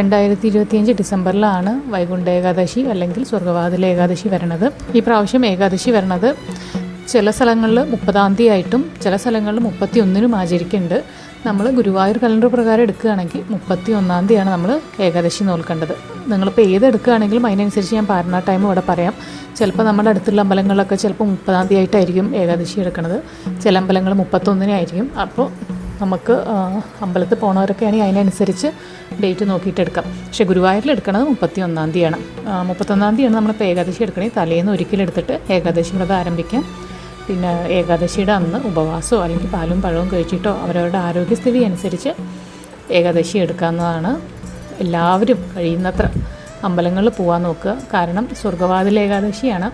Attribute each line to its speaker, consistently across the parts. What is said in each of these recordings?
Speaker 1: 2025 ഡിസംബറിലാണ് വൈകുണ്ഠ ഏകാദശി അല്ലെങ്കിൽ സ്വർഗ്ഗവാതിൽ ഏകാദശി വരണത്. ഈ പ്രാവശ്യം ഏകാദശി വരണത് ചില സ്ഥലങ്ങളിൽ 30-ാം തീയതി ആയിട്ടും ചില സ്ഥലങ്ങളിൽ 31-നും ആചരിക്കുന്നുണ്ട്. നമ്മൾ ഗുരുവായൂർ കലണ്ടർ പ്രകാരം എടുക്കുകയാണെങ്കിൽ 31-ാം തീയതിയാണ് നമ്മൾ ഏകാദശി നോൽക്കേണ്ടത്. നിങ്ങളിപ്പോൾ ഏതെടുക്കുകയാണെങ്കിലും അതിനനുസരിച്ച് ഞാൻ പാരണ ടൈം ഇവിടെ പറയാം. ചിലപ്പോൾ നമ്മുടെ അടുത്തുള്ള അമ്പലങ്ങളിലൊക്കെ ചിലപ്പോൾ 30-ാം തീയതി ആയിട്ടായിരിക്കും ഏകാദശി എടുക്കുന്നത്, ചില അമ്പലങ്ങൾ 31-നായിരിക്കും. അപ്പോൾ നമുക്ക് അമ്പലത്തിൽ പോണവരൊക്കെയാണെങ്കിൽ അതിനനുസരിച്ച് ഡേറ്റ് നോക്കിയിട്ട് എടുക്കാം. പക്ഷേ ഗുരുവായൂരിൽ എടുക്കുന്നത് 31-ാം തീയതിയാണ്. 31-ാം തീയതിയാണ് നമ്മളിപ്പോൾ ഏകാദശി എടുക്കണേ. തലേന്ന് ഒരിക്കലെടുത്തിട്ട് ഏകാദശി വ്രതം ആരംഭിക്കാം. പിന്നെ ഏകാദശിയുടെ അന്ന് ഉപവാസമോ അല്ലെങ്കിൽ പാലും പഴവും കഴിച്ചിട്ടോ അവരവരുടെ ആരോഗ്യസ്ഥിതി അനുസരിച്ച് ഏകാദശി എടുക്കാവുന്നതാണ്. എല്ലാവരും കഴിയുന്നത്ര അമ്പലങ്ങളിൽ പോകാൻ നോക്കുക. കാരണം സ്വർഗ്ഗവാതിൽ ഏകാദശിയാണ്.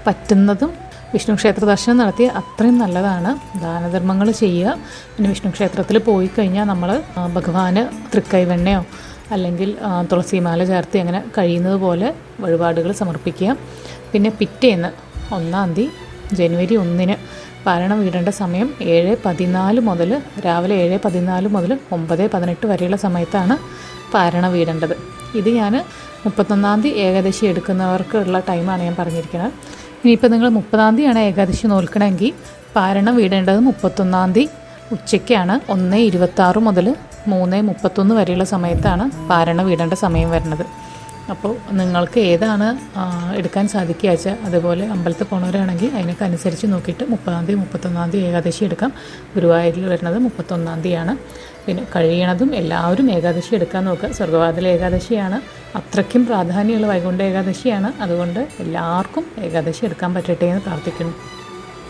Speaker 1: പറ്റുന്നതും വിഷ്ണു ക്ഷേത്ര ദർശനം നടത്തി അത്രയും നല്ലതാണ്. ദാനധർമ്മങ്ങൾ ചെയ്യുക. പിന്നെ വിഷ്ണു ക്ഷേത്രത്തിൽ പോയി കഴിഞ്ഞാൽ നമ്മൾ ഭഗവാന് തൃക്കൈവെണ്ണയോ അല്ലെങ്കിൽ തുളസിമാല ചേർത്തി അങ്ങനെ കഴിയുന്നത് പോലെ വഴിപാടുകൾ സമർപ്പിക്കുക. പിന്നെ പിറ്റേന്ന് 1-ാം തീയതി ജനുവരി 1-ന് പാരണം വീടേണ്ട സമയം 7:14 മുതൽ രാവിലെ 7:14 മുതൽ 9:18 വരെയുള്ള സമയത്താണ് പാരണം വീടേണ്ടത്. ഇത് ഞാൻ 31-ാം തീയതി ഏകാദശി എടുക്കുന്നവർക്കുള്ള ടൈമാണ് ഞാൻ പറഞ്ഞിരിക്കുന്നത്. ഇനിയിപ്പോൾ നിങ്ങൾ 30-ാം തീയതിയാണ് ഏകാദശി നോൽക്കണമെങ്കിൽ പാരണം വീടേണ്ടത് 31-ാം തീയതി ഉച്ചയ്ക്കാണ്. 1:26 മുതൽ 3:31 വരെയുള്ള സമയത്താണ് പാരണം വീടേണ്ട സമയം വരുന്നത്. അപ്പോൾ നിങ്ങൾക്ക് ഏതാണ് എടുക്കാൻ സാധിക്കുക വെച്ചാൽ അതുപോലെ അമ്പലത്തിൽ പോണവരാണെങ്കിൽ അതിനൊക്കെ അനുസരിച്ച് നോക്കിയിട്ട് 30-ാം തീയതി 31-ാം തീയതി ഏകാദശി എടുക്കാം. ഗുരുവായൂരിൽ വരുന്നത് 31-ാം തീയതിയാണ്. പിന്നെ കഴിയണതും എല്ലാവരും ഏകാദശി എടുക്കാൻ നോക്കുക. സ്വർഗ്ഗവാതിൽ ഏകാദശിയാണ്, അത്രയ്ക്കും പ്രാധാന്യമുള്ള വൈകുണ്ഠ ഏകാദശിയാണ്. അതുകൊണ്ട് എല്ലാവർക്കും ഏകാദശി എടുക്കാൻ പറ്റട്ടെ എന്ന് പ്രാർത്ഥിക്കുന്നു.